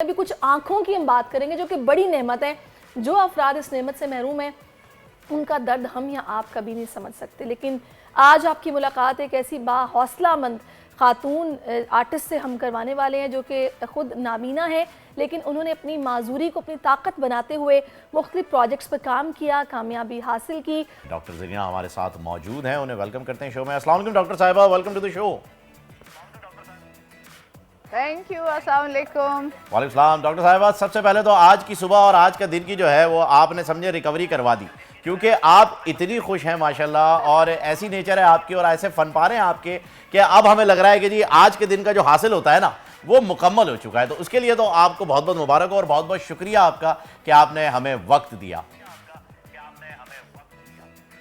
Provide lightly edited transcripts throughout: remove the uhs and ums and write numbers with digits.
अभी कुछ आंखों की हम बात करेंगे जो कि बड़ी नेमत है। जो अफराद इस नेमत से महरूम हैं उनका दर्द हम या आप कभी नहीं समझ सकते, लेकिन आज आपकी मुलाकात एक ऐसी बाहौसलामंद खातून आर्टिस्ट से हम करवाने वाले हैं जो कि ख़ुद नाबीना है, लेकिन उन्होंने अपनी माजूरी को अपनी ताकत बनाते हुए मुख्तलिफ प्रोजेक्ट्स पर काम किया, कामयाबी हासिल की। डॉक्टर ज़रीना हमारे साथ मौजूद हैं, उन्हें वेलकम करते हैं शो में। अस्सलाम वालेकुम डॉक्टर साहिबा, welcome to the show. Thank you, अस्सलाम वालेकुम। वालेकुम सलाम। डॉक्टर साहिबा, सबसे पहले तो आज की सुबह और आज का दिन की जो है वो आपने समझे रिकवरी करवा दी, क्योंकि आप इतनी खुश हैं माशाल्लाह और ऐसी नेचर है आपकी और ऐसे फन पा रहे हैं आपके कि अब हमें लग रहा है कि जी आज के दिन का जो हासिल होता है ना वो मुकम्मल हो चुका है। तो उसके लिए तो आपको बहुत बहुत मुबारक हो और बहुत बहुत शुक्रिया आपका कि आपने हमें वक्त दिया।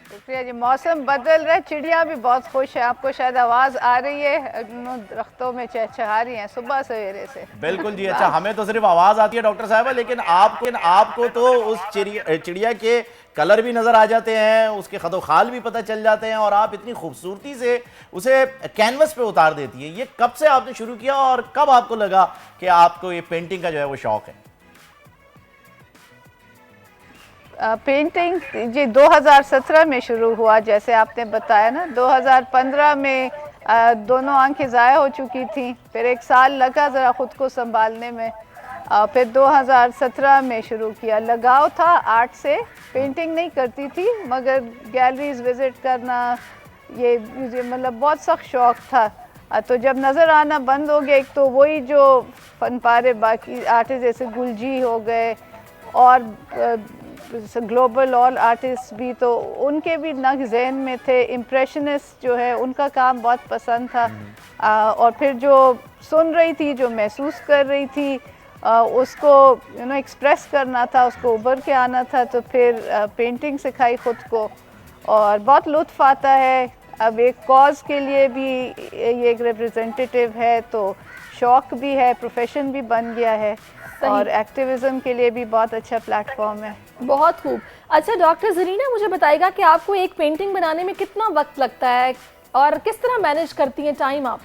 शुक्रिया जी। मौसम बदल रहा है, चिड़िया भी बहुत खुश है, आपको शायद आवाज़ आ रही है, दरख्तों में चहचहा रही हैं सुबह सवेरे से। बिल्कुल जी। अच्छा, हमें तो सिर्फ आवाज़ आती है डॉक्टर साहबा, लेकिन आपको तो उस चिड़िया के कलर भी नज़र आ जाते हैं, उसके खदोखाल भी पता चल जाते हैं और आप इतनी खूबसूरती से उसे कैनवस पे उतार देती हैं। ये कब से आपने शुरू किया और कब आपको लगा कि आपको ये पेंटिंग का जो है वो शौक़ है? पेंटिंग जी 2017 में शुरू हुआ, जैसे आपने बताया ना। 2015 में दोनों आंखें ज़ाया हो चुकी थी, फिर एक साल लगा ज़रा ख़ुद को संभालने में। फिर 2017 में शुरू किया। लगाव था आर्ट से, पेंटिंग नहीं करती थी मगर गैलरीज विज़िट करना ये मुझे मतलब बहुत सख्त शौक़ था। तो जब नज़र आना बंद हो गया, एक तो वही जो फन पारे बाकी आर्टिस्ट जैसे गुलजी हो गए और ग्लोबल ऑल आर्टिस्ट भी, तो उनके भी नक्श ज़हन में थे। इम्प्रेशनिस्ट जो है उनका काम बहुत पसंद था। और फिर जो सुन रही थी, जो महसूस कर रही थी, उसको एक्सप्रेस करना था, उसको उभर के आना था। तो फिर पेंटिंग सिखाई ख़ुद को और बहुत लुत्फ़ आता है। अब एक कॉज के लिए भी ये एक रिप्रेजेंटेटिव है, तो शौक़ भी है, प्रोफेशन भी बन गया है और एक्टिविज़म के लिए भी बहुत अच्छा प्लेटफॉर्म है। बहुत खूब। अच्छा डॉक्टर ज़रीना, मुझे बताइएगा कि आपको एक पेंटिंग बनाने में कितना वक्त लगता है और किस तरह मैनेज करती हैं टाइम आप?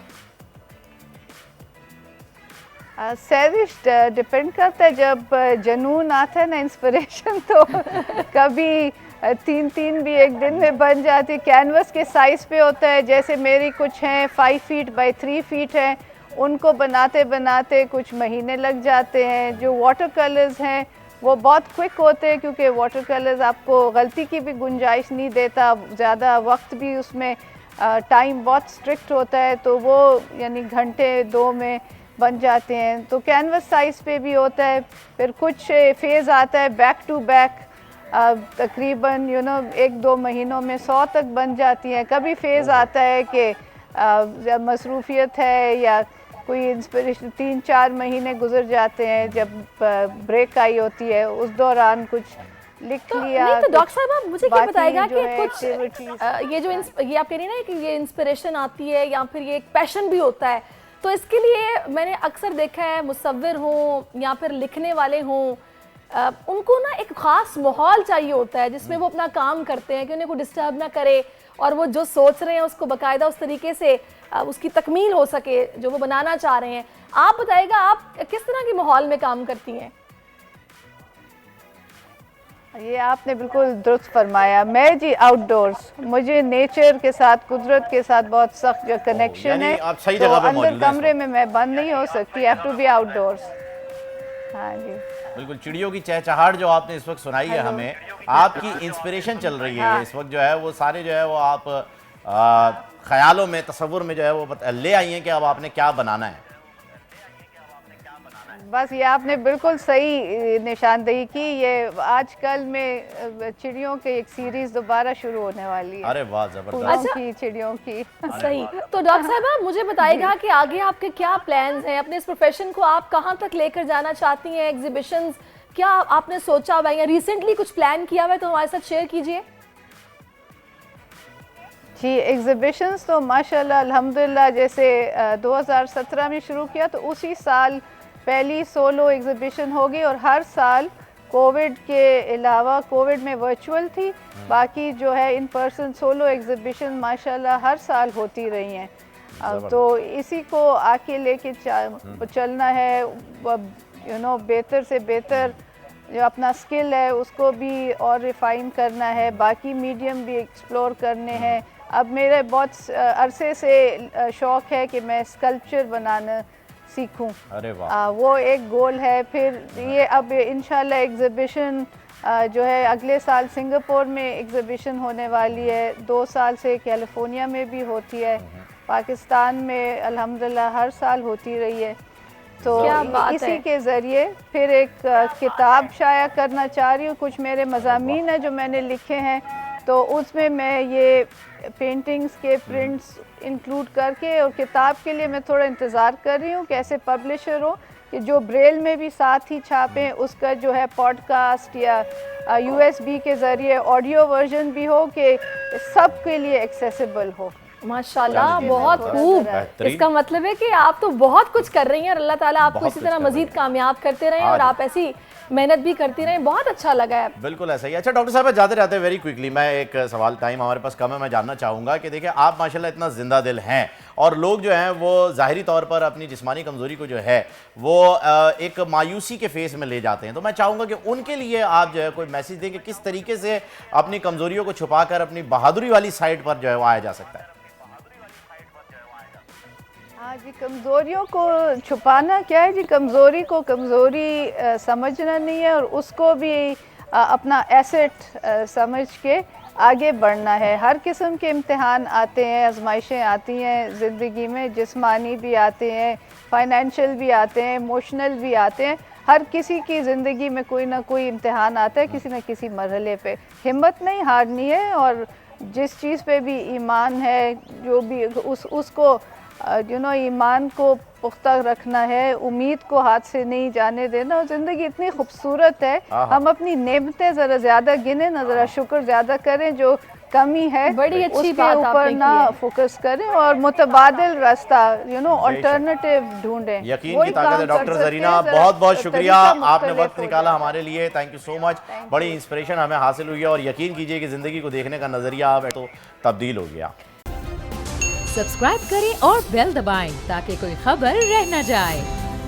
सैविश डिपेंड करता है, जब जनून आता है ना, इंस्पिरेशन, तो कभी तीन भी एक दिन में बन जाती। कैनवस के साइज़ पे होता है, जैसे मेरी कुछ हैं 5 फीट बाई 3 फीट हैं, उनको बनाते बनाते कुछ महीने लग जाते हैं। जो वाटर कलर्स हैं वो बहुत क्विक होते हैं, क्योंकि वाटर कलर्स आपको गलती की भी गुंजाइश नहीं देता, ज़्यादा वक्त भी उसमें टाइम बहुत स्ट्रिक्ट होता है, तो वो यानी घंटे 2 में बन जाते हैं। तो कैनवस साइज़ पे भी होता है। फिर कुछ फेज़ आता है बैक टू बैक, तकरीबन 1-2 महीनों में 100 तक बन जाती हैं। कभी फेज़ आता है कि मसरूफियत है या कोई इंस्पिरेशन, 3-4 महीने गुजर जाते हैं जब ब्रेक आई होती है, उस दौरान कुछ लिख लिया। नहीं तो डॉक्टर साहब आप मुझे क्या बताएगा कि कुछ ये जो ये आप कह रही हैं ना कि ये इंस्पिरेशन आती है या फिर ये एक पैशन भी होता है, तो इसके लिए मैंने अक्सर देखा है मुसव्विर हों या फिर लिखने वाले हों, उनको ना एक ख़ास माहौल चाहिए होता है जिसमें वो अपना काम करते हैं कि उन्हें कोई डिस्टर्ब ना करे और वो जो सोच रहे हैं उसको बाकायदा उस तरीके से उसकी तकमील हो सके जो वो बनाना चाह रहे हैं। आप बताइएगा आप किस तरह के माहौल में काम करती हैं? ये आपने बिल्कुल दुरुस्त फरमाया। मैं जी आउटडोर्स, मुझे नेचर के साथ, कुदरत के साथ बहुत सख्त जो कनेक्शन है, आप सही तो जगह पे अंदर मौजूद हैं कमरे में मैं बंद नहीं हो सकती, हैव टू बी आउटडोर्स। हाँ जी, बिल्कुल। चिड़ियों की चहचहाट जो आपने इस वक्त सुनाई है हमें, आपकी इंस्पिरेशन चल रही है इस वक्त जो है वो सारे जो है वो आप ख्यालों में, तसव्वुर में जो है वो ले आई हैं कि अब आपने क्या बनाना है। बस ये आपने बिल्कुल सही निशानदेही की। ये आजकल में चिड़ियों की एक सीरीज दोबारा शुरू होने वाली है। अरे वाह, जबरदस्त। की चिड़ियों की। सही। तो डॉक्टर साहब मुझे बताइएगा कि आगे आपके क्या प्लान्स हैं, अपने इस प्रोफेशन को आप कहाँ तक लेकर जाना चाहती हैं? एग्जीबिशंस क्या आपने सोचा हुआ है या रिसेंटली कुछ प्लान किया हुआ है तो हमारे साथ शेयर कीजिए। जी, एग्जीबिशंस तो माशाल्लाह अल्हम्दुलिल्लाह, जैसे 2017 में शुरू किया तो उसी साल पहली सोलो एग्जीबिशन होगी और हर साल कोविड के अलावा, कोविड में वर्चुअल थी, बाकी जो है इन पर्सन सोलो एग्जीबिशन माशाल्लाह हर साल होती रही हैं। तो इसी को आके लेके चलना है। बेहतर से बेहतर जो अपना स्किल है उसको भी और रिफ़ाइन करना है, बाकी मीडियम भी एक्सप्लोर करने हैं। अब मेरे बहुत अरसे से शौक़ है कि मैं स्कल्पचर बनाना सीखूं। अरे वाह। वो एक गोल है। फिर ये अब इंशाल्लाह एग्ज़िबिशन जो है अगले साल सिंगापुर में एग्ज़िबिशन होने वाली है, 2 साल से कैलिफोर्निया में भी होती है, पाकिस्तान में अल्हम्दुलिल्लाह हर साल होती रही है। तो इसी के ज़रिए फिर एक किताब शाया करना चाह रही हूँ। कुछ मेरे मज़ामीन हैं जो मैंने लिखे हैं, तो उसमें मैं ये पेंटिंग्स के प्रिंट्स इंक्लूड करके, और किताब के लिए मैं थोड़ा इंतज़ार कर रही हूँ कि ऐसे पब्लिशर हो कि जो ब्रेल में भी साथ ही छापें, उसका जो है पॉडकास्ट या USB के ज़रिए ऑडियो वर्जन भी हो कि सब के लिए एक्सेसिबल हो। माशाल्लाह, बहुत खूब। इसका मतलब है कि आप तो बहुत कुछ कर रही हैं और अल्लाह ताला आपको इसी तरह मजीद कामयाब करते रहें और आप ऐसी मेहनत भी करती रहें। बहुत अच्छा लगा है। बिल्कुल ऐसा ही। अच्छा डॉक्टर साहब, जाते रहते वेरी क्विकली मैं एक सवाल, टाइम हमारे पास कम है, मैं जानना चाहूँगा कि देखिए आप माशाल्लाह इतना जिंदा दिल हैं और लोग जो हैं वो ज़ाहिरी तौर पर अपनी जिस्मानी कमज़ोरी को जो है वो एक मायूसी के फेस में ले जाते हैं, तो मैं चाहूँगा कि उनके लिए आप जो है कोई मैसेज दें कि किस तरीके से अपनी कमज़ोरियों को छुपा कर अपनी बहादुरी वाली साइड पर जो है वो आया जा सकता है। हाँ जी, कमज़ोरियों को छुपाना क्या है जी, कमज़ोरी को कमज़ोरी समझना नहीं है और उसको भी अपना एसेट समझ के आगे बढ़ना है। हर किस्म के इम्तिहान आते हैं, आजमाइशें आती हैं ज़िंदगी में, जिस्मानी भी आते हैं, फाइनेंशियल भी आते हैं, इमोशनल भी आते हैं। हर किसी की ज़िंदगी में कोई ना कोई इम्तिहान आता है किसी न किसी मरहले पे। हिम्मत नहीं हारनी है और जिस चीज़ पे भी ईमान है, जो भी उसको ईमान को पुख्ता रखना है, उम्मीद को हाथ से नहीं जाने देना। और ज़िंदगी इतनी खूबसूरत है, हम अपनी नेमतें ज़रा ज़्यादा गिने ना, ज़रा शुक्र ज़्यादा करें, जो कमी है बड़ी अच्छी उसके बात ऊपर आपने ना फोकस करें और मुतबादिल रास्ता अल्टरनेटिव ढूंढें। यकीन की ताकत है। डॉक्टर ज़रीना, बहुत बहुत शुक्रिया, आपने वक्त निकाला हमारे लिए, थैंक यू सो मच। बड़ी इंस्पिरेशन हमें हासिल हुई है और यकीन कीजिए कि ज़िंदगी को देखने का नज़रिया अब तो तब्दील हो गया। सब्सक्राइब करें और बेल दबाएं ताकि कोई खबर रह न जाए।